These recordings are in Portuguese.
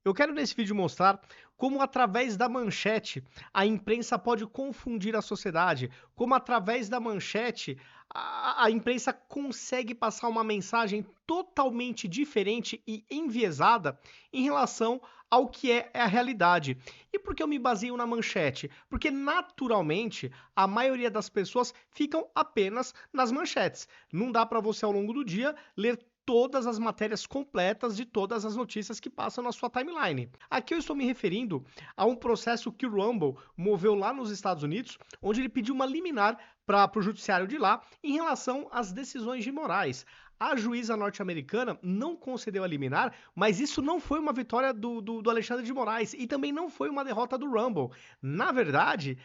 Eu quero nesse vídeo mostrar como através da manchete a imprensa pode confundir a sociedade, como através da manchete a imprensa consegue passar uma mensagem totalmente diferente e enviesada em relação ao que é a realidade. E por que eu me baseio na manchete? Porque naturalmente a maioria das pessoas ficam apenas nas manchetes. Não dá para você ao longo do dia ler todas as matérias completas de todas as notícias que passam na sua timeline. Aqui eu estou me referindo a um processo que o Rumble moveu lá nos Estados Unidos, onde ele pediu uma liminar para o judiciário de lá em relação às decisões de Moraes. A juíza norte-americana não concedeu a liminar, mas isso não foi uma vitória do Alexandre de Moraes e também não foi uma derrota do Rumble. Na verdade,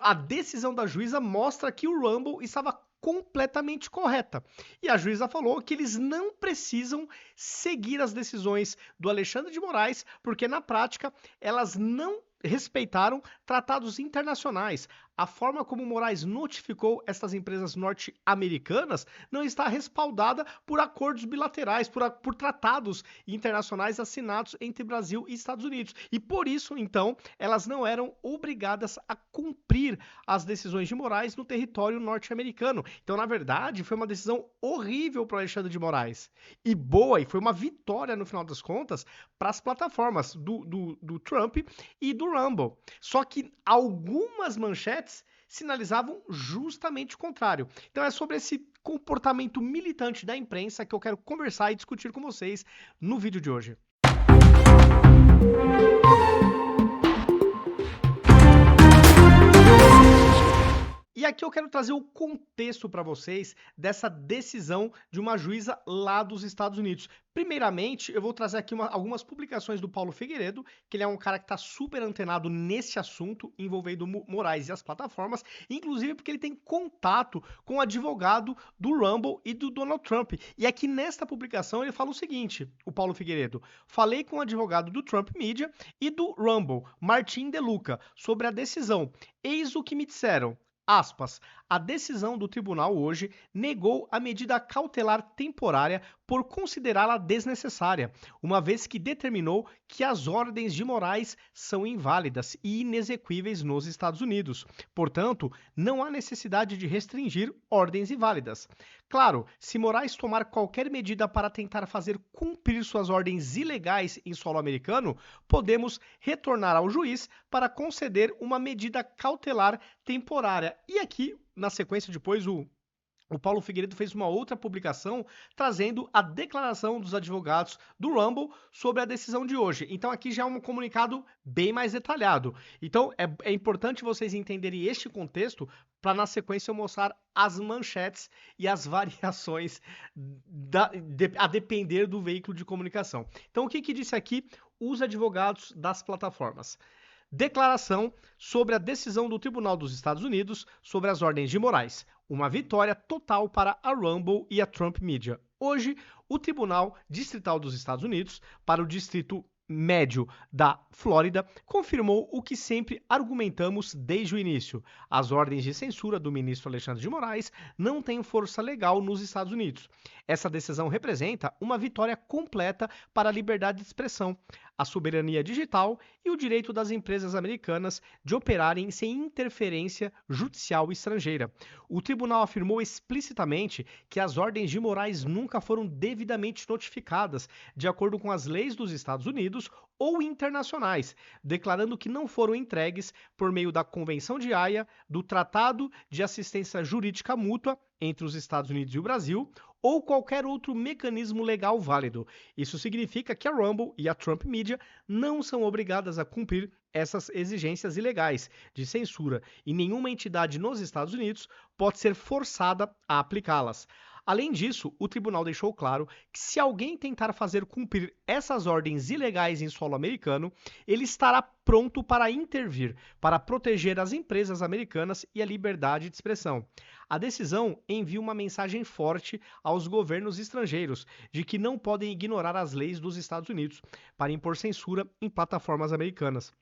a decisão da juíza mostra que o Rumble estava completamente correta. E a juíza falou que eles não precisam seguir as decisões do Alexandre de Moraes, porque na prática elas não respeitaram tratados internacionais. A forma como Moraes notificou estas empresas norte-americanas não está respaldada por acordos bilaterais, por tratados internacionais assinados entre Brasil e Estados Unidos. E por isso, então, elas não eram obrigadas a cumprir as decisões de Moraes no território norte-americano. Então, na verdade, foi uma decisão horrível para Alexandre de Moraes. E boa, e foi uma vitória, no final das contas, para as plataformas do Trump e do Rumble. Só que algumas manchetes sinalizavam justamente o contrário. Então é sobre esse comportamento militante da imprensa que eu quero conversar e discutir com vocês no vídeo de hoje. E aqui eu quero trazer o contexto para vocês dessa decisão de uma juíza lá dos Estados Unidos. Primeiramente, eu vou trazer aqui algumas publicações do Paulo Figueiredo, que ele é um cara que está super antenado nesse assunto envolvendo Moraes e as plataformas, inclusive porque ele tem contato com o advogado do Rumble e do Donald Trump. E aqui nesta publicação ele fala o seguinte, o Paulo Figueiredo: falei com o advogado do Trump Media e do Rumble, Martin De Luca, sobre a decisão. Eis o que me disseram. Aspas, a decisão do tribunal hoje negou a medida cautelar temporária por considerá-la desnecessária, uma vez que determinou que as ordens de Moraes são inválidas e inexequíveis nos Estados Unidos. Portanto, não há necessidade de restringir ordens inválidas. Claro, se Moraes tomar qualquer medida para tentar fazer cumprir suas ordens ilegais em solo americano, podemos retornar ao juiz para conceder uma medida cautelar temporária. E aqui, na sequência, depois o Paulo Figueiredo fez uma outra publicação trazendo a declaração dos advogados do Rumble sobre a decisão de hoje. Então aqui já é um comunicado bem mais detalhado. Então é importante vocês entenderem este contexto para na sequência eu mostrar as manchetes e as variações a depender do veículo de comunicação. Então o que disse aqui os advogados das plataformas? Declaração sobre a decisão do Tribunal dos Estados Unidos sobre as ordens de Moraes. Uma vitória total para a Rumble e a Trump Media. Hoje, o Tribunal Distrital dos Estados Unidos, para o Distrito Médio da Flórida, confirmou o que sempre argumentamos desde o início. As ordens de censura do ministro Alexandre de Moraes não têm força legal nos Estados Unidos. Essa decisão representa uma vitória completa para a liberdade de expressão, a soberania digital e o direito das empresas americanas de operarem sem interferência judicial estrangeira. O tribunal afirmou explicitamente que as ordens de Moraes nunca foram devidamente notificadas, de acordo com as leis dos Estados Unidos ou internacionais, declarando que não foram entregues por meio da Convenção de Haia, do Tratado de Assistência Jurídica Mútua entre os Estados Unidos e o Brasil, ou qualquer outro mecanismo legal válido. Isso significa que a Rumble e a Trump Media não são obrigadas a cumprir essas exigências ilegais de censura e nenhuma entidade nos Estados Unidos pode ser forçada a aplicá-las. Além disso, o tribunal deixou claro que se alguém tentar fazer cumprir essas ordens ilegais em solo americano, ele estará pronto para intervir, para proteger as empresas americanas e a liberdade de expressão. A decisão envia uma mensagem forte aos governos estrangeiros de que não podem ignorar as leis dos Estados Unidos para impor censura em plataformas americanas.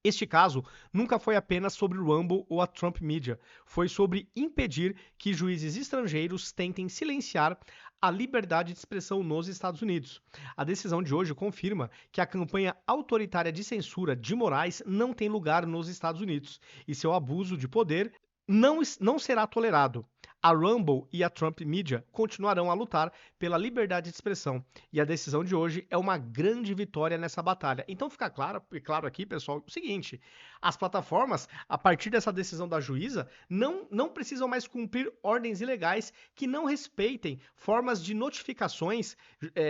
Este caso nunca foi apenas sobre o Rumble ou a Trump Media, foi sobre impedir que juízes estrangeiros tentem silenciar a liberdade de expressão nos Estados Unidos. A decisão de hoje confirma que a campanha autoritária de censura de Moraes não tem lugar nos Estados Unidos e seu abuso de poder não será tolerado. A Rumble e a Trump Media continuarão a lutar pela liberdade de expressão e a decisão de hoje é uma grande vitória nessa batalha. Então fica claro aqui, pessoal, o seguinte: as plataformas, a partir dessa decisão da juíza, não precisam mais cumprir ordens ilegais que não respeitem formas de notificações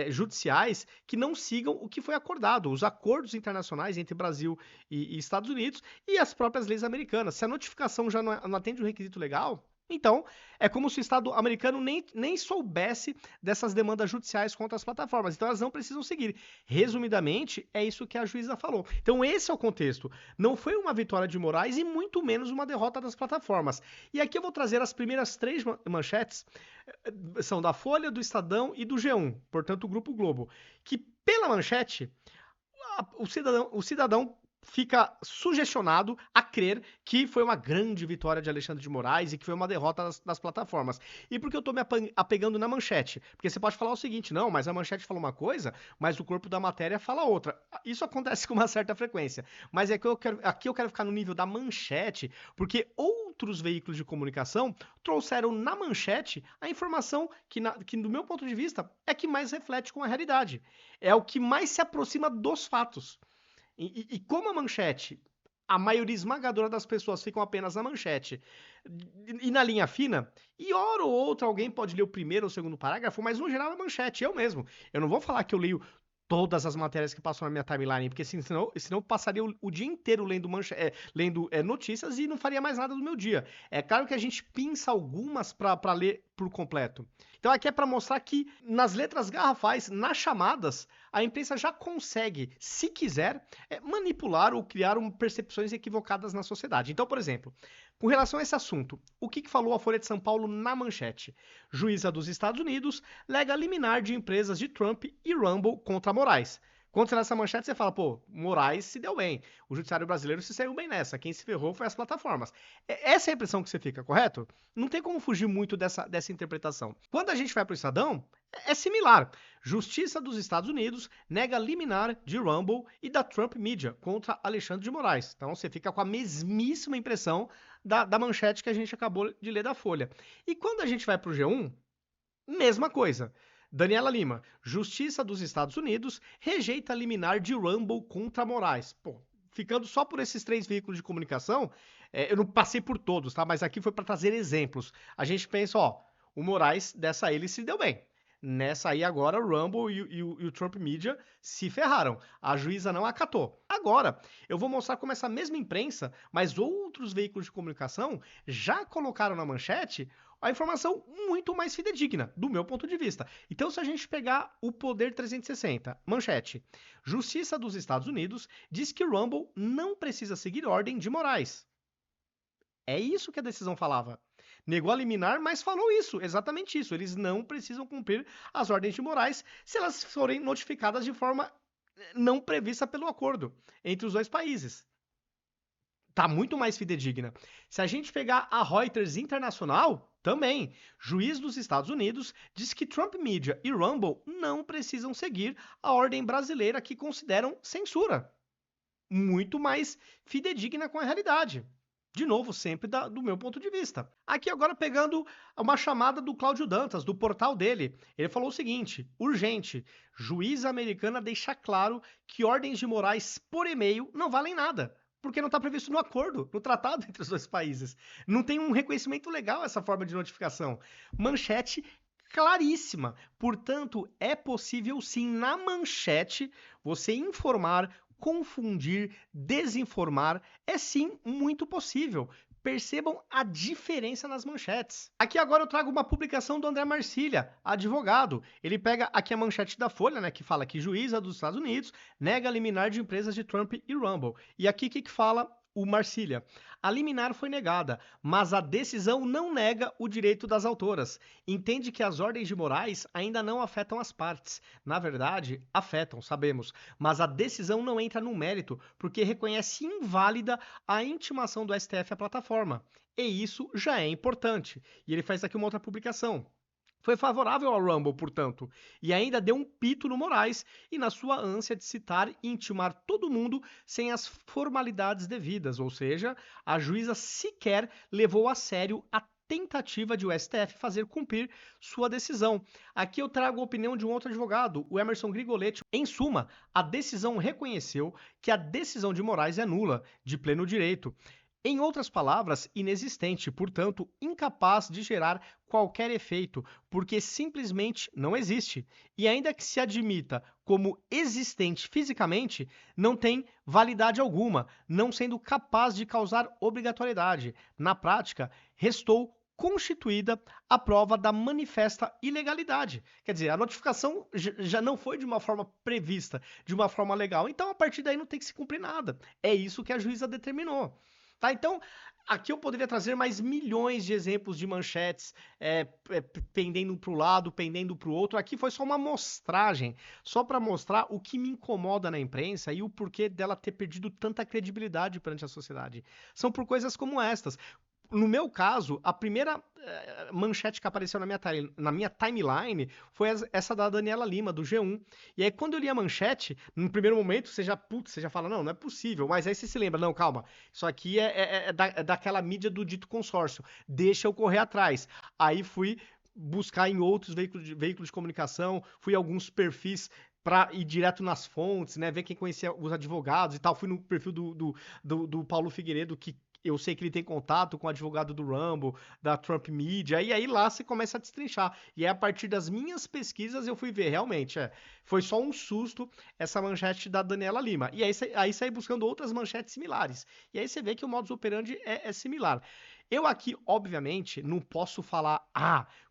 judiciais que não sigam o que foi acordado, os acordos internacionais entre Brasil e Estados Unidos e as próprias leis americanas. Se a notificação já não atende o requisito legal, então, é como se o Estado americano nem soubesse dessas demandas judiciais contra as plataformas. Então, elas não precisam seguir. Resumidamente, é isso que a juíza falou. Então, esse é o contexto. Não foi uma vitória de Moraes e muito menos uma derrota das plataformas. E aqui eu vou trazer as primeiras 3 manchetes, são da Folha, do Estadão e do G1, portanto, o Grupo Globo, que pela manchete, o cidadão fica sugestionado a crer que foi uma grande vitória de Alexandre de Moraes e que foi uma derrota das plataformas. E por que eu tô me apegando na manchete? Porque você pode falar o seguinte: não, mas a manchete fala uma coisa, mas o corpo da matéria fala outra. Isso acontece com uma certa frequência. Mas aqui eu quero ficar no nível da manchete, porque outros veículos de comunicação trouxeram na manchete a informação que do meu ponto de vista, é que mais reflete com a realidade. É o que mais se aproxima dos fatos. E como a manchete, a maioria esmagadora das pessoas ficam apenas na manchete e na linha fina, e hora ou outra alguém pode ler o primeiro ou o segundo parágrafo, mas no geral é manchete, eu mesmo. Eu não vou falar que eu leio todas as matérias que passam na minha timeline, porque senão eu passaria o dia inteiro lendo, notícias e não faria mais nada do meu dia. É claro que a gente pinça algumas para ler por completo. Então aqui é para mostrar que nas letras garrafais, nas chamadas, a imprensa já consegue, se quiser, manipular ou criar percepções equivocadas na sociedade. Então, por exemplo, com relação a esse assunto, o que falou a Folha de São Paulo na manchete? Juíza dos Estados Unidos lega liminar de empresas de Trump e Rumble contra Moraes. Quando você lê essa manchete, você fala, pô, Moraes se deu bem. O judiciário brasileiro se saiu bem nessa. Quem se ferrou foi as plataformas. Essa é a impressão que você fica, correto? Não tem como fugir muito dessa interpretação. Quando a gente vai para o Estadão, é similar. Justiça dos Estados Unidos nega liminar de Rumble e da Trump Media contra Alexandre de Moraes. Então você fica com a mesmíssima impressão da manchete que a gente acabou de ler da Folha. E quando a gente vai para o G1, mesma coisa. Daniela Lima, Justiça dos Estados Unidos rejeita liminar de Rumble contra Moraes. Pô, ficando só por esses 3 veículos de comunicação, eu não passei por todos, tá? Mas aqui foi para trazer exemplos. A gente pensa, ó, o Moraes, dessa aí ele se deu bem. Nessa aí agora, o Rumble e o Trump Media se ferraram. A juíza não acatou. Agora, eu vou mostrar como essa mesma imprensa, mas outros veículos de comunicação já colocaram na manchete a informação muito mais fidedigna, do meu ponto de vista. Então, se a gente pegar o Poder 360, manchete: Justiça dos Estados Unidos diz que Rumble não precisa seguir ordem de Moraes. É isso que a decisão falava. Negou a liminar, mas falou isso, exatamente isso. Eles não precisam cumprir as ordens de Moraes se elas forem notificadas de forma não prevista pelo acordo entre os 2 países. Tá muito mais fidedigna. Se a gente pegar a Reuters Internacional, também, juiz dos Estados Unidos diz que Trump Media e Rumble não precisam seguir a ordem brasileira que consideram censura. Muito mais fidedigna com a realidade. De novo, sempre do meu ponto de vista. Aqui agora pegando uma chamada do Cláudio Dantas, do portal dele. Ele falou o seguinte: urgente, juíza americana deixa claro que ordens de Moraes por e-mail não valem nada, porque não está previsto no acordo, no tratado entre os 2 países. Não tem um reconhecimento legal essa forma de notificação. Manchete claríssima. Portanto, é possível sim, na manchete, você informar, confundir, desinformar, é sim muito possível. Percebam a diferença nas manchetes. Aqui agora eu trago uma publicação do André Marcília, advogado. Ele pega aqui a manchete da Folha, né, que fala que juíza dos Estados Unidos nega liminar de empresas de Trump e Rumble. E aqui o que fala o Marcília. A liminar foi negada, mas a decisão não nega o direito das autoras. Entende que as ordens de Moraes ainda não afetam as partes. Na verdade, afetam, sabemos, mas a decisão não entra no mérito, porque reconhece inválida a intimação do STF à plataforma. E isso já é importante. E ele faz aqui uma outra publicação. Foi favorável ao Rumble, portanto, e ainda deu um pito no Moraes e na sua ânsia de citar e intimar todo mundo sem as formalidades devidas, ou seja, a juíza sequer levou a sério a tentativa de o STF fazer cumprir sua decisão. Aqui eu trago a opinião de um outro advogado, o Emerson Grigoletti. Em suma, a decisão reconheceu que a decisão de Moraes é nula, de pleno direito. Em outras palavras, inexistente, portanto, incapaz de gerar qualquer efeito, porque simplesmente não existe. E ainda que se admita como existente fisicamente, não tem validade alguma, não sendo capaz de causar obrigatoriedade. Na prática, restou constituída a prova da manifesta ilegalidade. Quer dizer, a notificação já não foi de uma forma prevista, de uma forma legal. Então, a partir daí não tem que se cumprir nada. É isso que a juíza determinou. Tá? Então, aqui eu poderia trazer mais milhões de exemplos de manchetes pendendo para o lado, pendendo para o outro. Aqui foi só uma amostragem, só para mostrar o que me incomoda na imprensa e o porquê dela ter perdido tanta credibilidade perante a sociedade. São por coisas como estas. No meu caso, a primeira manchete que apareceu na minha timeline foi essa da Daniela Lima, do G1. E aí, quando eu li a manchete, no primeiro momento, você já fala, não é possível. Mas aí você se lembra, não, calma, isso aqui é daquela mídia do dito consórcio. Deixa eu correr atrás. Aí fui buscar em outros veículos de comunicação, fui a alguns perfis para ir direto nas fontes, né, ver quem conhecia os advogados e tal. Fui no perfil do Paulo Figueiredo, que eu sei que ele tem contato com o advogado do Rumble, da Trump Media, e aí lá você começa a destrinchar. E aí, a partir das minhas pesquisas, eu fui ver, realmente, foi só um susto essa manchete da Daniela Lima. E aí saí buscando outras manchetes similares. E aí você vê que o modus operandi é similar. Eu aqui, obviamente, não posso falar,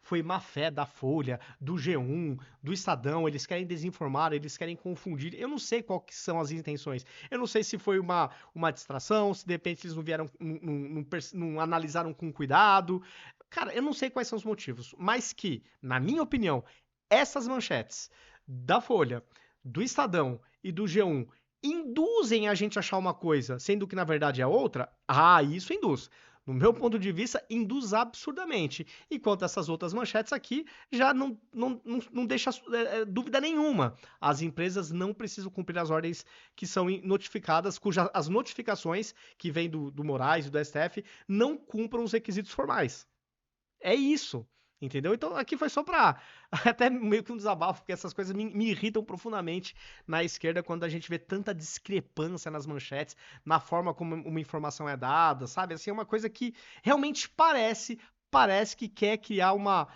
foi má fé da Folha, do G1, do Estadão, eles querem desinformar, eles querem confundir. Eu não sei quais são as intenções. Eu não sei se foi uma distração, se de repente eles não vieram, não analisaram com cuidado. Cara, eu não sei quais são os motivos, mas que, na minha opinião, essas manchetes da Folha, do Estadão e do G1 induzem a gente a achar uma coisa, sendo que na verdade é outra, isso induz. No meu ponto de vista, induz absurdamente. Enquanto essas outras manchetes aqui já não deixa dúvida nenhuma. As empresas não precisam cumprir as ordens que são notificadas, cujas as notificações que vêm do Moraes e do STF não cumpram os requisitos formais. É isso. Entendeu? Então aqui foi só pra até meio que um desabafo, porque essas coisas me irritam profundamente na esquerda quando a gente vê tanta discrepância nas manchetes, na forma como uma informação é dada, sabe? Assim, é uma coisa que realmente parece que quer criar uma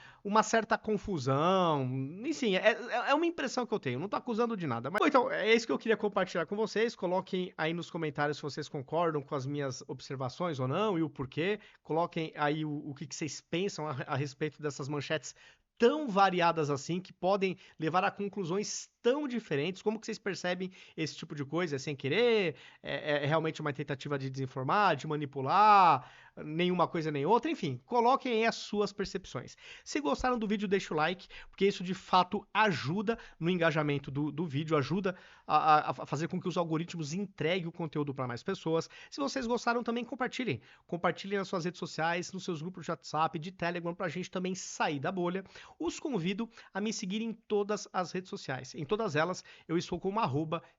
certa confusão. Enfim, é uma impressão que eu tenho. Não tô acusando de nada. Mas, bom, então, é isso que eu queria compartilhar com vocês. Coloquem aí nos comentários se vocês concordam com as minhas observações ou não e o porquê. Coloquem aí o que vocês pensam a respeito dessas manchetes tão variadas assim, que podem levar a conclusões tão diferentes. Como que vocês percebem esse tipo de coisa? É sem querer? É realmente uma tentativa de desinformar, de manipular? Nenhuma coisa nem outra? Enfim, coloquem aí as suas percepções. Se gostaram do vídeo, deixa o like, porque isso de fato ajuda no engajamento do vídeo, ajuda a fazer com que os algoritmos entreguem o conteúdo para mais pessoas. Se vocês gostaram, também compartilhem. Compartilhem nas suas redes sociais, nos seus grupos de WhatsApp, de Telegram, para a gente também sair da bolha. Os convido a me seguir em todas as redes sociais. Em todas elas, eu estou como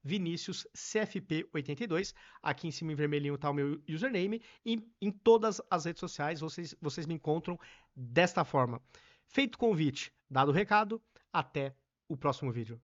@ViniciusCFP82. Aqui em cima em vermelhinho está o meu username. E em todas as redes sociais vocês me encontram desta forma. Feito o convite, dado o recado, até o próximo vídeo.